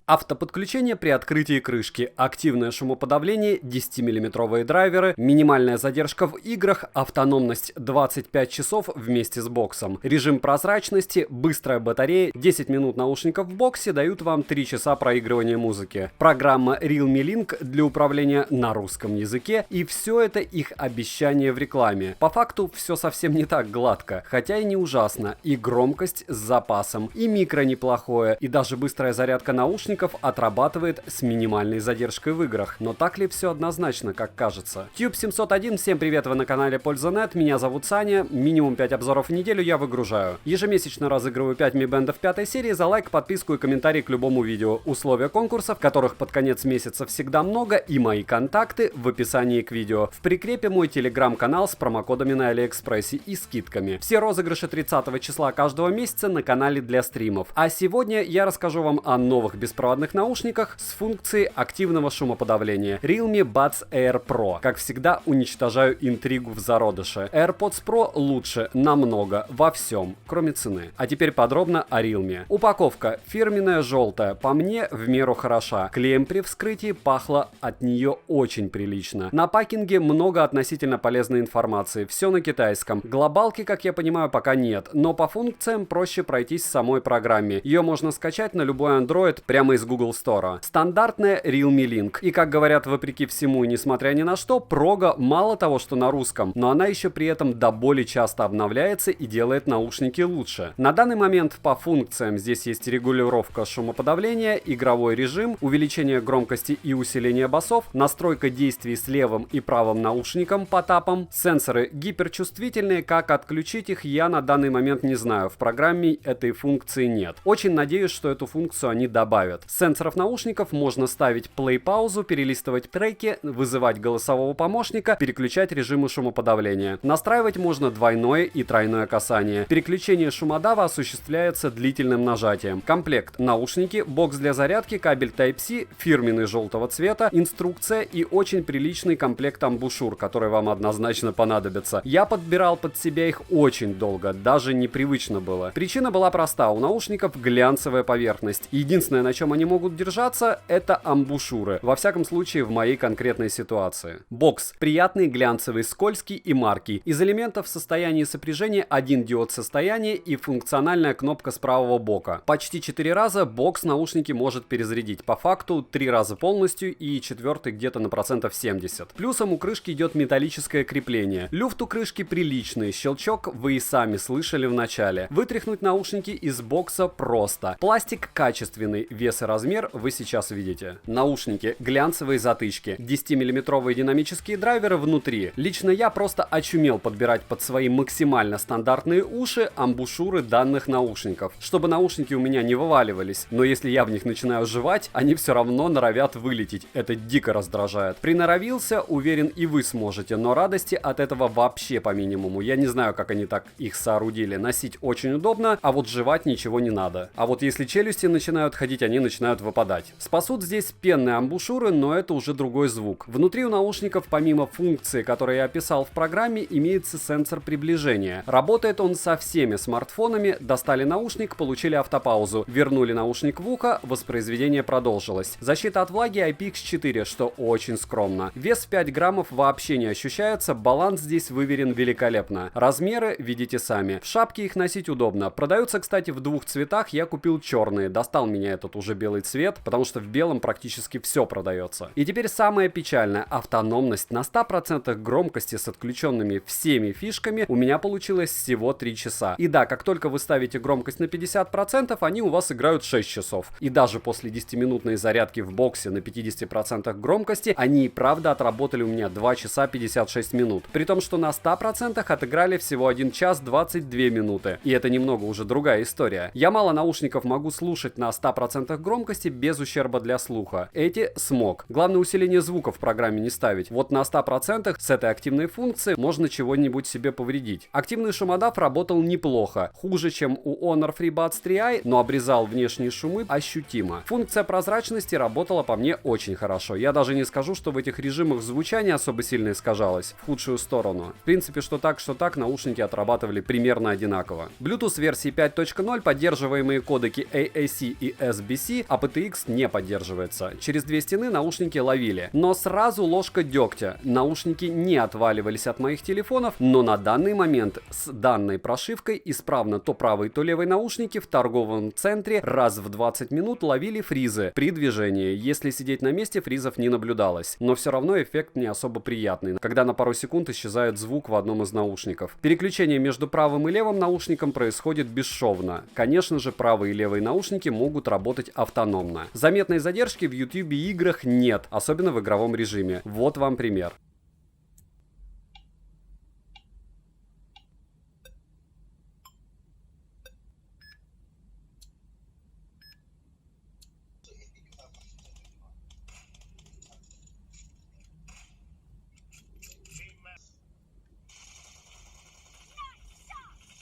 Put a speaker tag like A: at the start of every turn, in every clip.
A: Автоподключение при открытии крышки, активное шумоподавление, 10-мм драйверы, минимальная задержка в играх, автономность 25 часов вместе с боксом, режим прозрачности, быстрая батарея, 10 минут наушников в боксе дают вам 3 часа проигрывания музыки, программа Realme Link для управления на русском языке, и все это их обещание в рекламе. По факту все совсем не так гладко, хотя и не ужасно, и громкость с запасом, и микро неплохое, и даже быстрая зарядка наушников отрабатывает с минимальной задержкой в играх. Но так ли все однозначно, как кажется? Tube 701, всем привет, вы на канале Польза.нет, меня зовут Саня, минимум 5 обзоров в неделю я выгружаю. Ежемесячно разыгрываю 5 Mi Band 5 серии за лайк, подписку и комментарий к любому видео. Условия конкурсов, которых под конец месяца всегда много, и мои контакты в описании к видео. В прикрепе мой телеграм-канал с промокодами на Алиэкспрессе и скидками. Все розыгрыши 30 числа каждого месяца на канале для стримов. А сегодня я расскажу вам о новых беспроводных наушниках с функцией активного шумоподавления Realme Buds Air Pro. Как всегда, уничтожаю интригу в зародыше. AirPods Pro лучше намного во всем, кроме цены. А теперь подробно о Realme. Упаковка фирменная желтая, по мне в меру хороша. Клеем при вскрытии пахло от нее очень прилично. На пакинге много относительно полезной информации, все на китайском. Глобалки, как я понимаю, пока нет, но по функциям проще пройтись в самой программе. Ее можно скачать на любой Android прямо из Google Store. Стандартная Realme Link. И как говорят, вопреки всему и несмотря ни на что, прога мало того, что на русском, но она еще при этом до боли часто обновляется и делает наушники лучше. На данный момент по функциям здесь есть регулировка шумоподавления, игровой режим, увеличение громкости и усиление басов, настройка действий с левым и правым наушником по тапам, сенсоры гиперчувствительные, как отключить их я на данный момент не знаю, в программе этой функции нет. Очень надеюсь, что эту функцию они добавят. С сенсоров наушников можно ставить плей-паузу, перелистывать треки, вызывать голосового помощника, переключать режимы шумоподавления. Настраивать можно двойное и тройное касание. Переключение шумодава осуществляется длительным нажатием. Комплект: наушники, бокс для зарядки, кабель Type-C, фирменный желтого цвета, инструкция и очень приличный комплект амбушюр, который вам однозначно понадобится. Я подбирал под себя их очень долго, даже непривычно было. Причина была проста: у наушников глянцевая поверхность. Единственное, на чем они могут держаться, это амбушюры. Во всяком случае, в моей конкретной ситуации. Бокс приятный, глянцевый, скользкий и маркий. Из элементов в состоянии сопряжения один диод состояния и функциональная кнопка с правого бока. Почти 4 раза бокс наушники может перезарядить. По факту 3 раза полностью и 4 где-то на процентов 70. Плюсом у крышки идет металлическое крепление. Люфт у крышки приличный, щелчок вы и сами слышали в начале. Вытряхнуть наушники из бокса просто. Пластик качественный, вес и размер вы сейчас видите. Наушники, глянцевые затычки, 10-мм динамические драйверы внутри. Лично я просто очумел подбирать под свои максимально стандартные уши амбушюры данных наушников, чтобы наушники у меня не вываливались, но если я в них начинаю жевать, они все равно норовят вылететь. Это дико раздражает. Приноровился, уверен, и вы сможете, но радости от этого вообще по минимуму. Я не знаю, как они так их соорудили. Носить очень удобно, а вот жевать ничего не надо. А вот если челюсти начинают ходить, они начинают выпадать. Спасут здесь пенные амбушюры, но это уже другой звук. Внутри у наушников, помимо функции, которую я описал в программе, имеется сенсор приближения. Работает он со всеми смартфонами. Достали наушник, получили автопаузу. Вернули наушник в ухо, воспроизведение продолжилось. Защита от влаги IPX4, что очень скромно. Вес в 5 граммов вообще не ощущается, баланс здесь выверен великолепно. Размеры видите сами. В шапке их носить удобно. Продаются, кстати, в двух цветах, я купил черные. Достал меня этот уже белый цвет, потому что в белом практически все продается. И теперь самое печальное: автономность на 100% громкости с отключенными всеми фишками у меня получилось всего 3 часа. И да, как только вы ставите громкость на 50%, они у вас играют 6 часов. И даже после 10-минутной зарядки в боксе на 50% громкости, они и правда отработали у меня 2 часа 56 минут. При том, что на 100% отыграли всего 1 час 22 минуты. И это немного уже другая история. Я мало наушников могу слушать на 100% громкости без ущерба для слуха. Эти смог. Главное, усиление звука в программе не ставить. Вот на 100% с этой активной функцией можно чего-нибудь себе повредить. Активный шумодав работал неплохо. Хуже, чем у Honor FreeBuds 3i, но обрезал внешние шумы ощутимо. Функция прозрачности работала по мне очень хорошо. Я даже не скажу, что в этих режимах звучание особо сильно искажалось. В худшую сторону. В принципе, что так, наушники отрабатывали примерно одинаково. Bluetooth версии 5.0, поддерживаемые кодеки AAC и SBC, USB, aptX не поддерживается. Через две стены наушники ловили. Но сразу ложка дегтя. Наушники не отваливались от моих телефонов, но на данный момент с данной прошивкой исправно то правый, то левый наушники в торговом центре раз в 20 минут ловили фризы при движении. Если сидеть на месте, фризов не наблюдалось. Но все равно эффект не особо приятный, когда на пару секунд исчезает звук в одном из наушников. Переключение между правым и левым наушником происходит бесшовно. Конечно же, правые и левые наушники могут работать автономно. Заметной задержки в YouTube играх нет, особенно в игровом режиме. Вот вам пример.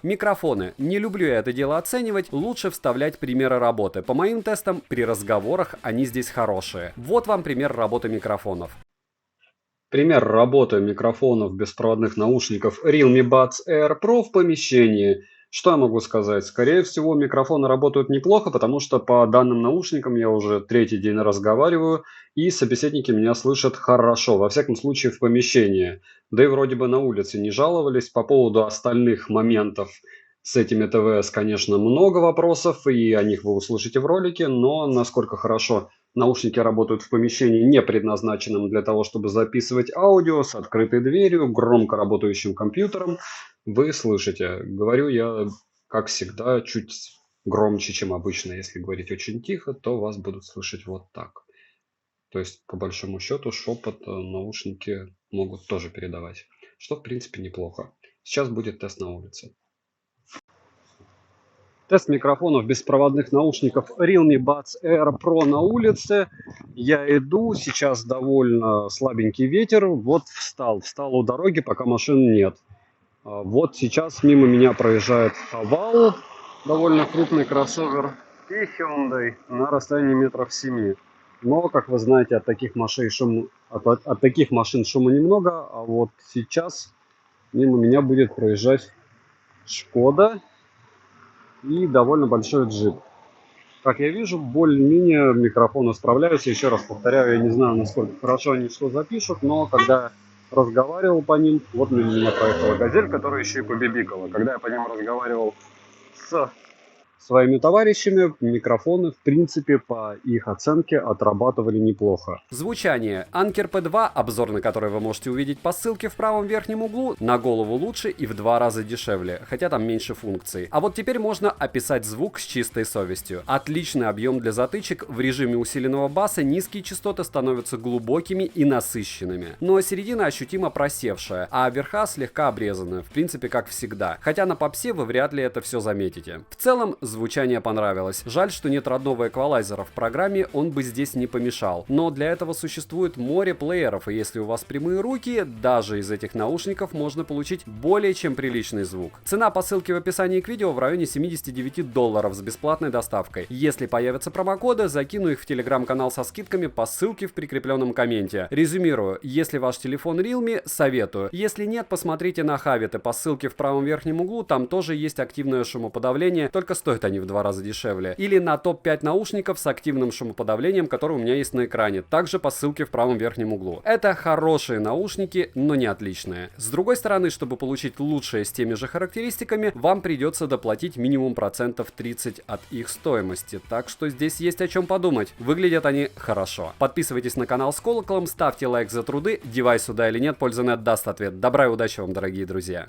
A: Микрофоны. Не люблю я это дело оценивать, лучше вставлять примеры работы. По моим тестам, при разговорах они здесь хорошие. Вот вам пример работы микрофонов. Пример работы микрофонов беспроводных наушников Realme Buds Air Pro в помещении. Что я могу сказать? Скорее всего, микрофоны работают неплохо, потому что по данным наушникам я уже третий день разговариваю, и собеседники меня слышат хорошо, во всяком случае в помещении. Да и вроде бы на улице не жаловались. По поводу остальных моментов с этими ТВС, конечно, много вопросов, и о них вы услышите в ролике, но насколько хорошо наушники работают в помещении, не предназначенном для того, чтобы записывать аудио, с открытой дверью, громко работающим компьютером, вы слышите. Говорю я, как всегда, чуть громче, чем обычно. Если говорить очень тихо, то вас будут слышать вот так. То есть, по большому счету, шепот наушники могут тоже передавать, что, в принципе, неплохо. Сейчас будет тест на улице. Тест микрофонов беспроводных наушников Realme Buds Air Pro на улице. Я иду, сейчас довольно слабенький ветер. Вот встал у дороги, пока машин нет. Вот сейчас мимо меня проезжает Haval, довольно крупный кроссовер, и Hyundai на расстоянии метров 7. Но, как вы знаете, от таких машин шума немного, а вот сейчас мимо меня будет проезжать Шкода и довольно большой джип. Как я вижу, более-менее микрофоны справляются. Еще раз повторяю, я не знаю, насколько хорошо они что запишут, но когда разговаривал по ним, вот мимо меня проехала газель, которая еще и побибикала. Когда я по ним разговаривал с своими товарищами, микрофоны, в принципе, по их оценке отрабатывали неплохо. Звучание. Anker P2, обзор на который вы можете увидеть по ссылке в правом верхнем углу, на голову лучше и в 2 раза дешевле, хотя там меньше функций. А вот теперь можно описать звук с чистой совестью. Отличный объем для затычек, в режиме усиленного баса низкие частоты становятся глубокими и насыщенными. Но середина ощутимо просевшая, а верха слегка обрезаны, в принципе, как всегда. Хотя на попсе вы вряд ли это все заметите. В целом, звучание понравилось. Жаль, что нет родного эквалайзера в программе, он бы здесь не помешал. Но для этого существует море плееров, и если у вас прямые руки, даже из этих наушников можно получить более чем приличный звук. Цена по ссылке в описании к видео в районе $79 с бесплатной доставкой. Если появятся промокоды, закину их в телеграм-канал со скидками по ссылке в прикрепленном комменте. Резюмирую, если ваш телефон Realme, советую. Если нет, посмотрите на Havit по ссылке в правом верхнем углу, там тоже есть активное шумоподавление, только стоит они в 2 раза дешевле. Или на топ-5 наушников с активным шумоподавлением, который у меня есть на экране, также по ссылке в правом верхнем углу. Это хорошие наушники, но не отличные. С другой стороны, чтобы получить лучшее с теми же характеристиками, вам придется доплатить минимум процентов 30 от их стоимости, так что здесь есть о чем подумать. Выглядят они хорошо. Подписывайтесь на канал с колоколом, ставьте лайк за труды, девайс сюда или нет, польза нет даст ответ. Добра и удачи вам, дорогие друзья!